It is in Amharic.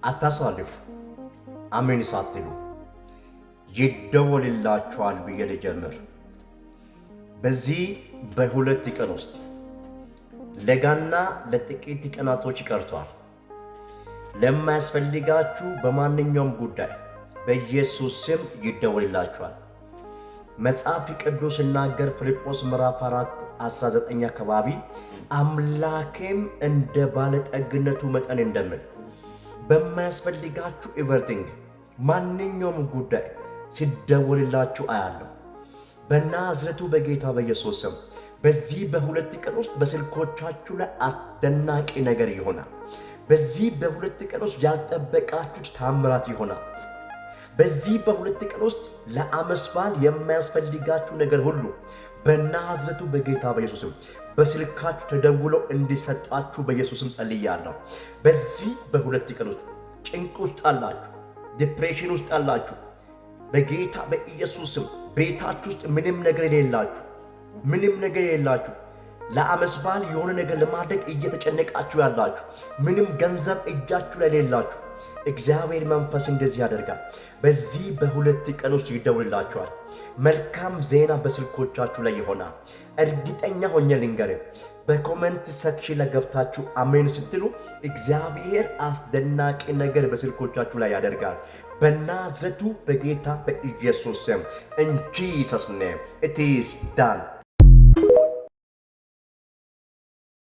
አታሳልፉ። አሜን ሳትሉ ይደወልላችኋል ብዬ ልጀምር። በዚህ በሁለት ቀን ውስጥ ለጋና ለጥቂት ቀናቶች ይቀርቷል። ለማያስፈልጋችሁ በማንኛውም ጉዳይ በኢየሱስ ስም ይደወልላችኋል። መጽሐፍ ቅዱስ ሲናገር ፊልጵስዩስ ምዕራፍ 4:19 አካባቢ አምላኬም እንደ ባለጠግነቱ መጠን እንደምን በማያስፈልጋችሁ ኤቨሪቲንግ ማንኛውም ጉዳይ ሲደወልላችሁ አያለሁ። በናዝሬቱ በጌታ በኢየሱስ ስም በዚህ በሁለት ቀን ውስጥ በስልኮቻችሁ ላይ አስደናቂ ነገር ይሆናል። በዚህ በሁለት ቀን ውስጥ ያልጠበቃችሁት ታምራት ይሆናል። በዚህ በሁለት ቀን ውስጥ ለዓመት በዓል የማያስፈልጋችሁ ነገር ሁሉ በናዝሬቱ በጌታ በኢየሱስም በስልካችሁ ተደውለው እንዲሰጣችሁ በኢየሱስም ጸልያለሁ። በዚህ በሁለት ቀን ውስጥ ጭንቅ ውስጥ አላችሁ፣ ዲፕሬሽን ውስጥ አላችሁ፣ በጌታ በኢየሱስም ቤታችሁ ውስጥ ምንም ነገር የሌላችሁ ለዓመት በዓል የሆነ ነገር ለማድረግ እየተጨነቃችሁ ያላችሁ፣ ምንም ገንዘብ እጃችሁ ላይ የሌላችሁ እግዚአብሔር መንፈስ እንደዚህ ያደርጋል። በዚህ በሁለት ቀን ውስጥ ይደውልላችኋል። መልካም ዜና በስልኮቻችሁ ላይ ይሆናል። እርግጠኛ ሆኜ ልንገርህ፣ በኮሜንት ሴክሽን ላይ ገብታችሁ አሜን ስትሉ እግዚአብሔር አስደናቂ ነገር በስልኮቻችሁ ላይ ያደርጋል። በናዝሬቱ በጌታ በኢየሱስ ስም in Jesus name it is done።